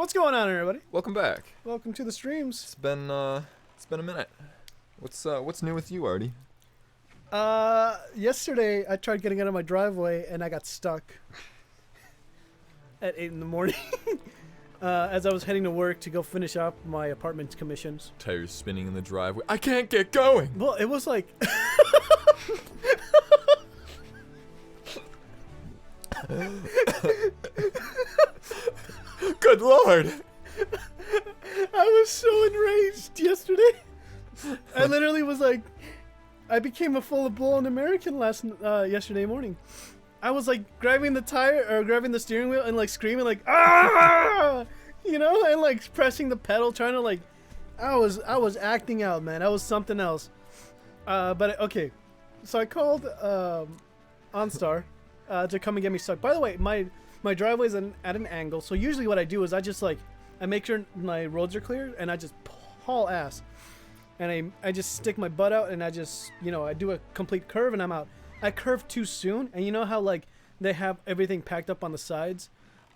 What's going on, everybody? Welcome back. Welcome to the streams. It's been a minute. What's new with you, Arty? Yesterday I tried getting out of my driveway and I got stuck at 8 in the morning as I was heading to work to go finish up my apartment commissions. Tires spinning in the driveway. I can't get going. Well, it was like Good Lord. I was so enraged yesterday. I literally was like, I became a full-blown American yesterday morning. I was like grabbing the tire or grabbing the steering wheel and like screaming like ah, and like pressing the pedal, trying to like, I was acting out, man. I was something else. But okay, so I called OnStar to come and get me stuck. By the way, my driveway's at an angle, so usually what I do is I just like I make sure my roads are clear and I just haul ass. And I just stick my butt out and I just, I do a complete curve and I'm out. I curved too soon, and you know how like they have everything packed up on the sides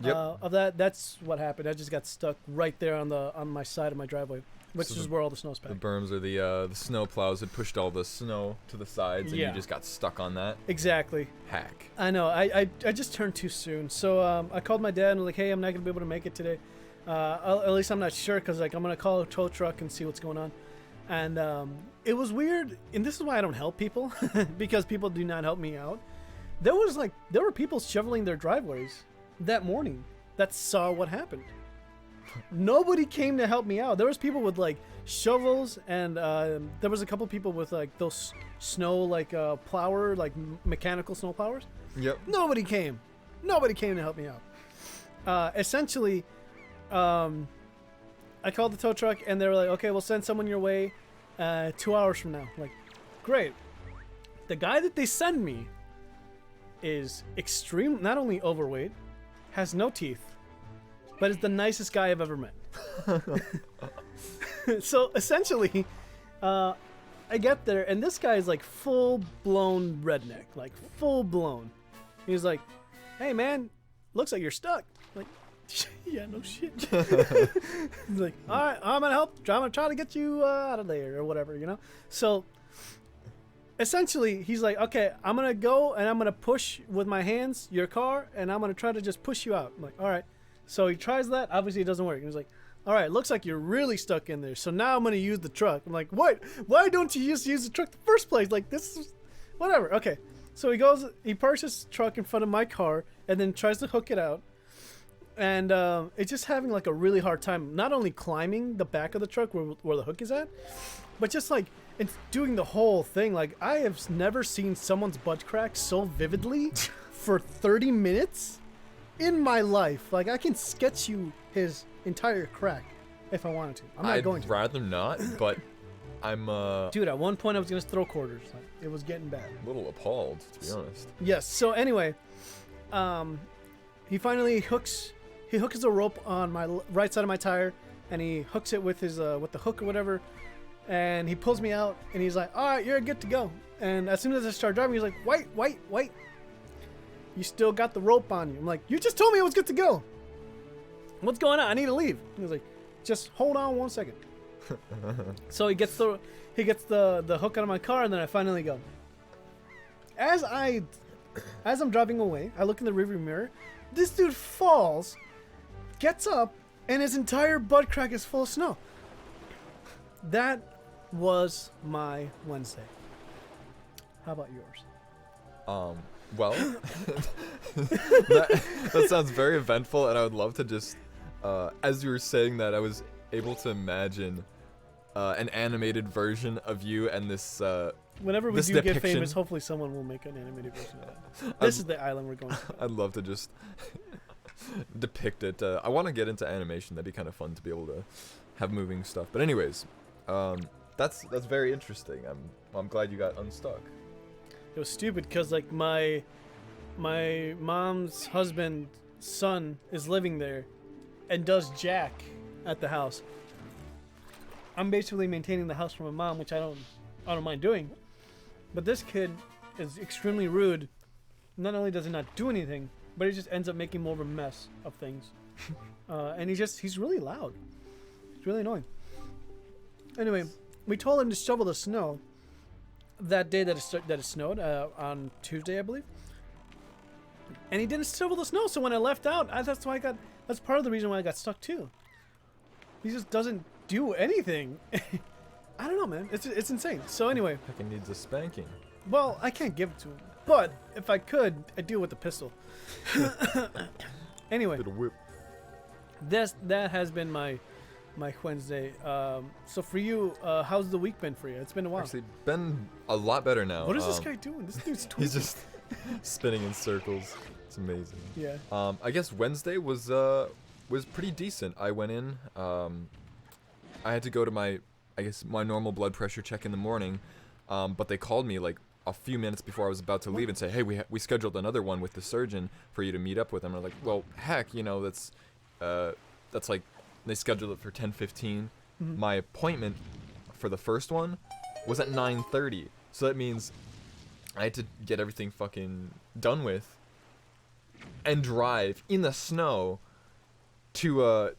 of that? That's what happened. I just got stuck right there on my side of my driveway, which is where all the snow's packed. The berms or the snow plows had pushed all the snow to the sides, and Yeah. you just got stuck on that. Exactly. Hack. I know. I just turned too soon. So I called my dad and was like, hey, I'm not gonna be able to make it today. At least I'm not sure, because like I'm gonna call a tow truck and see what's going on. And it was weird, and this is why I don't help people, because people do not help me out. There were people shoveling their driveways that morning that saw what happened. Nobody came to help me out. There was people with like shovels, and there was a couple people with like those snow like plower, like mechanical snow plowers. Yep. Nobody came to help me out. Essentially, I called the tow truck and they were like, okay, we'll send someone your way 2 hours from now. I'm like, great. The guy that they send me is not only overweight, has no teeth, but is the nicest guy I've ever met. So essentially, I get there and this guy is like full-blown redneck, like full-blown. He's like, hey man, looks like you're stuck. I'm like, yeah, no shit. He's like, all right, I'm gonna help. I'm gonna try to get you out of there or whatever, So essentially, he's like, okay, I'm gonna go and I'm gonna push with my hands your car, and I'm gonna try to just push you out. I'm like, all right. So he tries that. Obviously, it doesn't work. And he's like, all right, looks like you're really stuck in there. So now I'm gonna use the truck. I'm like, what? Why don't you just use the truck in the first place? Like, this is whatever. Okay. So he parks his truck in front of my car and then tries to hook it out. And it's just having like a really hard time, not only climbing the back of the truck where the hook is at, but just like it's doing the whole thing. Like, I have never seen someone's butt crack so vividly for 30 minutes in my life. Like, I can sketch you his entire crack if I wanted to. I'm not going to. I'd rather not, but I'm Dude, at one point I was gonna throw quarters. Like, it was getting bad. a little appalled, to be honest. Yes. So anyway, he finally hooks a rope on my right side of my tire, and he hooks it with his with the hook or whatever, and he pulls me out, and he's like, all right, you're good to go. And as soon as I start driving, he's like, wait, you still got the rope on you. I'm like, you just told me I was good to go. What's going on? I need to leave. He was like, just hold on 1 second. So he gets the hook out of my car, and then I finally go. As I'm driving away, I look in the rearview mirror. This dude falls, gets up, and his entire butt crack is full of snow. That was my Wednesday. How about yours? Well, that sounds very eventful, and I would love to just, as you were saying that, I was able to imagine an animated version of you and this. Whenever we this do depiction. get famous, hopefully someone will make an animated version of that. This is the island we're going to. I'd love to just depict it. I want to get into animation. That'd be kind of fun to be able to have moving stuff. But anyways, that's very interesting. I'm glad you got unstuck. It was stupid because like my mom's husband's son is living there and does jack at the house. I'm basically maintaining the house for my mom, which I don't mind doing. But this kid is extremely rude. Not only does he not do anything, but he just ends up making more of a mess of things. And he's really loud. It's really annoying. Anyway, we told him to shovel the snow that day that it snowed on Tuesday, I believe. And he didn't shovel the snow, so when I left out, that's part of the reason why I got stuck too. He just doesn't do anything. I don't know, man. It's insane. So anyway, Fucking needs a spanking. well, I can't give it to him, but if I could, I'd do it with the pistol. Anyway, Little whip. that has been my Wednesday. So for you, how's the week been for you? It's been a while. Actually, been a lot better now. What is this guy doing? This dude's tweaking. He's just spinning in circles. It's amazing. Yeah. I guess Wednesday was pretty decent. I went in. I had to go to my normal blood pressure check in the morning, but they called me like a few minutes before I was about to leave and say, hey, we scheduled another one with the surgeon for you to meet up with him. I'm like, well, heck, that's like, they scheduled it for 10:15. Mhm. My appointment for the first one was at 9:30. So that means I had to get everything fucking done with and drive in the snow to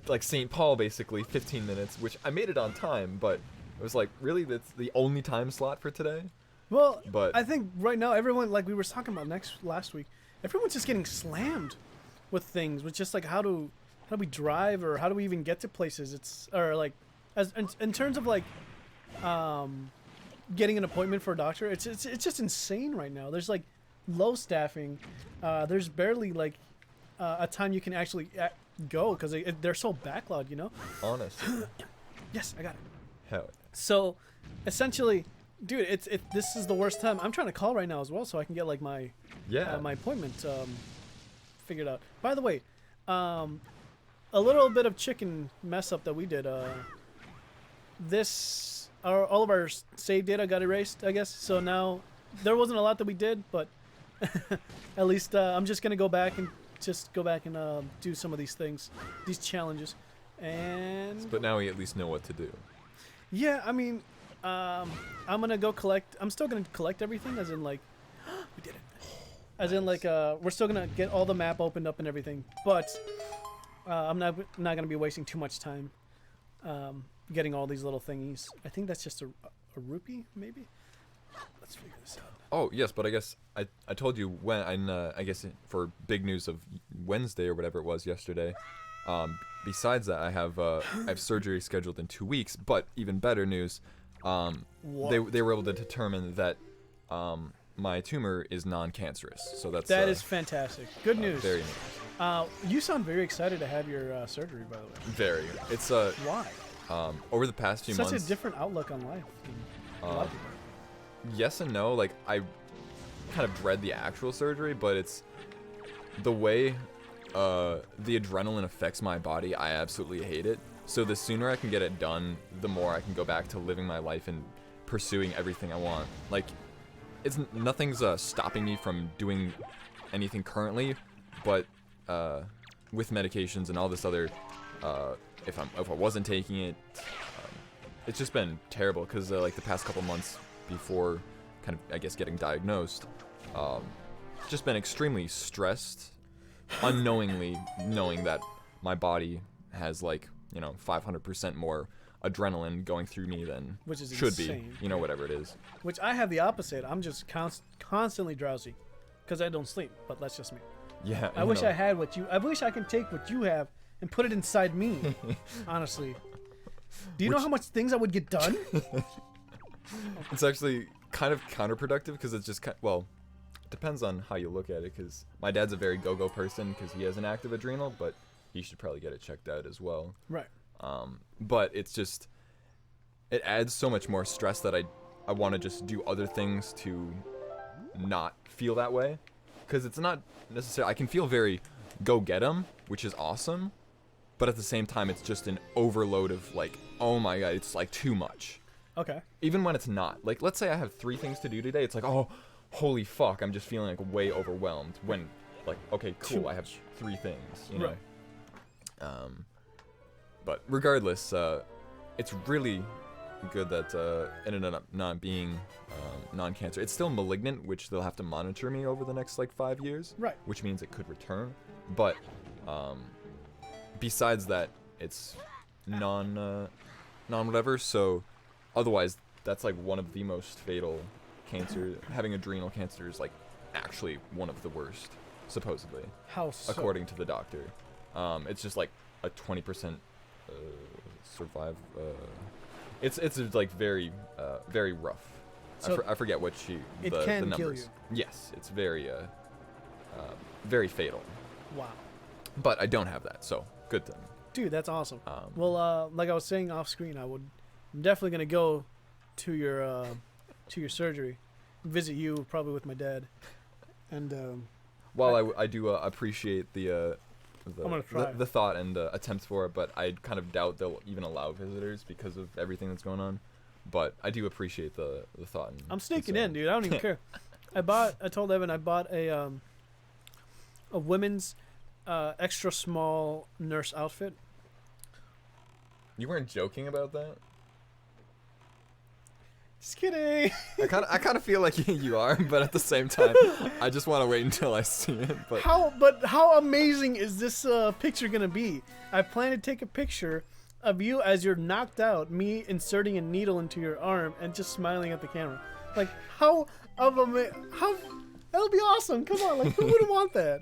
like St. Paul, basically 15 minutes, which I made it on time, but it was like, really, that's the only time slot for today? Well, But I think right now everyone, like we were talking about last week, everyone's just getting slammed with things, with just like how do we drive, or how do we even get to places? It's, or like, as in terms of like getting an appointment for a doctor, it's just insane right now. There's like low staffing. There's barely like a time you can actually go because they're so backlogged, honest. Yes, I got it. Hell. So essentially, dude, this is the worst time. I'm trying to call right now as well, so I can get like my Yeah. my appointment figured out. By the way, a little bit of chicken mess up that we did. All of our save data got erased, I guess. So now there wasn't a lot that we did, but at least I'm just gonna go back and do some of these things, these challenges, and But now we at least know what to do. yeah, I mean, I'm gonna go collect. I'm still gonna collect everything, as in like, we did it. As in like, we're still gonna get all the map opened up and everything, but I'm not gonna be wasting too much time getting all these little thingies. I think that's just a rupee, maybe. Let's figure this out. Oh, yes, but I guess I told you when, I guess for big news of Wednesday or whatever it was yesterday. Besides that, I have surgery scheduled in 2 weeks, but even better news, they were able to determine that my tumor is non-cancerous. So that is fantastic. Good news. Very nice. You sound very excited to have your surgery, by the way. Very. It's Why? over the past few Such months. a different outlook on life than a lot of people. Yes and no. Like, I kind of dread the actual surgery, but it's the way the adrenaline affects my body. I absolutely hate it. So the sooner I can get it done, the more I can go back to living my life and pursuing everything I want. Like, nothing's stopping me from doing anything currently, but with medications and all this other, if I wasn't taking it, it's just been terrible because like the past couple months before kind of, I guess, getting diagnosed, just been extremely stressed, unknowingly knowing that my body has like, 500% more adrenaline going through me than Which is should insane. be, whatever it is. Which I have the opposite. I'm just constantly drowsy because I don't sleep, but that's just me. Yeah. I wish I had I wish I could take what you have and put it inside me, honestly. Do you know how much things I would get done? It's actually kind of counterproductive because it's just it depends on how you look at it, because my dad's a very go-go person because he has an active adrenal, but he should probably get it checked out as well. Right. But it's just, it adds so much more stress that I want to just do other things to not feel that way, because it's not necessarily, I can feel very go get 'em, which is awesome, but at the same time it's just an overload of like, oh my god, it's like too much. Okay. Even when it's not. Like, let's say I have 3 things to do today. It's like, oh, holy fuck, I'm just feeling like way overwhelmed. When, like, okay, cool, I have 3 things, Right. But regardless, it's really good that it ended up not being non-cancer. It's still malignant, which they'll have to monitor me over the next, like, 5 years. Right. Which means it could return. But besides that, it's non whatever. So otherwise, that's like one of the most fatal cancer. Having adrenal cancer is like actually one of the worst, supposedly, How so? according to the doctor. It's just like a 20% survive. It's like very rough. So I forget what it the can numbers. kill you. Yes, it's very fatal. Wow. But I don't have that, so good thing. Dude, that's awesome. Well, like I was saying off screen, I'm definitely gonna go to your surgery, visit you probably with my dad, and While I do appreciate I'm gonna try. the thought and attempts for it, but I kind of doubt they'll even allow visitors because of everything that's going on. But I do appreciate the thought. And I'm sneaking concern. in, dude. I don't even care. I told Evan I bought a women's extra small nurse outfit. You weren't joking about that? Just kidding. I kind of feel like you are, but at the same time, I just want to wait until I see it. But how amazing is this picture gonna be? I plan to take a picture of you as you're knocked out, me inserting a needle into your arm and just smiling at the camera. Like how that'll be awesome. Come on, like who wouldn't want that?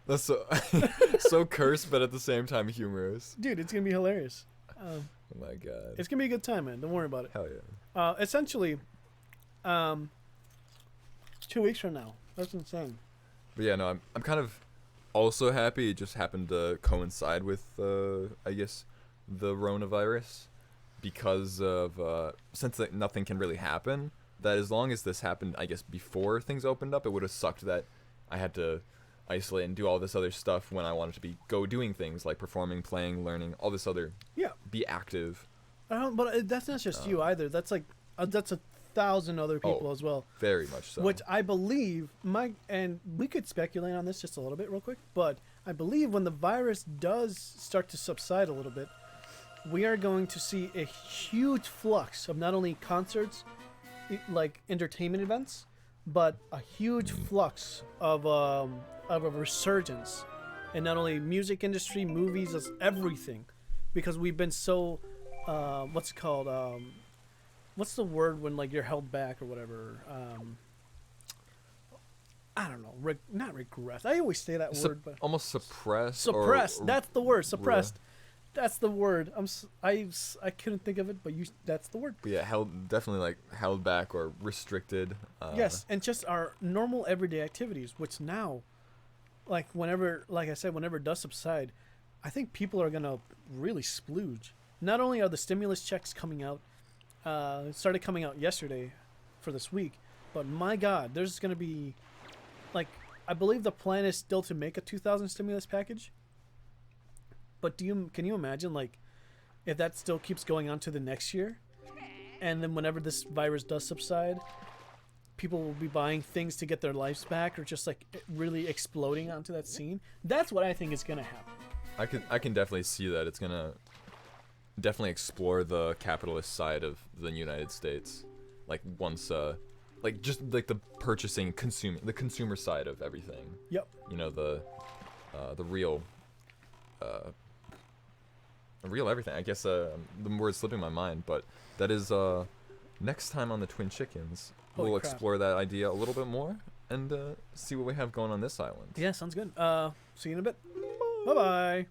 That's so cursed, but at the same time humorous. Dude, it's gonna be hilarious. Oh my god. It's gonna be a good time, man. Don't worry about it. Hell yeah. Essentially, 2 weeks from now. That's insane. But yeah, no, I'm kind of also happy. It just happened to coincide with I guess the coronavirus, because of since nothing can really happen. That as long as this happened, I guess before things opened up, it would have sucked that I had to isolate and do all this other stuff when I wanted to go doing things like performing, playing, learning, all this other. Yeah. Be active. But that's not just you either. That's like that's 1,000 other people as well. Very much so. Which I believe and we could speculate on this just a little bit real quick, but I believe when the virus does start to subside a little bit, we are going to see a huge flux of not only concerts, like entertainment events, but a huge flux of a resurgence in not only music industry, movies, as everything, because we've been so what's it called? What's the word when like you're held back or whatever? I don't know. Not regress. I always say that word, but almost suppressed. Suppressed. That's the word. Suppressed. That's the word. I couldn't think of it, but that's the word. But yeah, definitely like held back or restricted. Yes, and just our normal everyday activities, which now, like I said, whenever it does subside, I think people are gonna really splooge. Not only are the stimulus checks coming out, it started coming out yesterday for this week, but my God, there's gonna be, like, I believe the plan is still to make a 2,000 stimulus package. But can you imagine, like, if that still keeps going on to the next year, and then whenever this virus does subside, people will be buying things to get their lives back, or just like really exploding onto that scene? That's what I think is gonna happen. I can definitely see that. It's gonna definitely explore the capitalist side of the United States, like once like just like the purchasing, consuming, the consumer side of everything. Yep. You know, the real everything. I guess the word's slipping my mind, but that is next time on the Twin Chickens. Holy We'll crap. explore that idea a little bit more and see what we have going on this island. Yeah, sounds good. See you in a bit. Bye bye.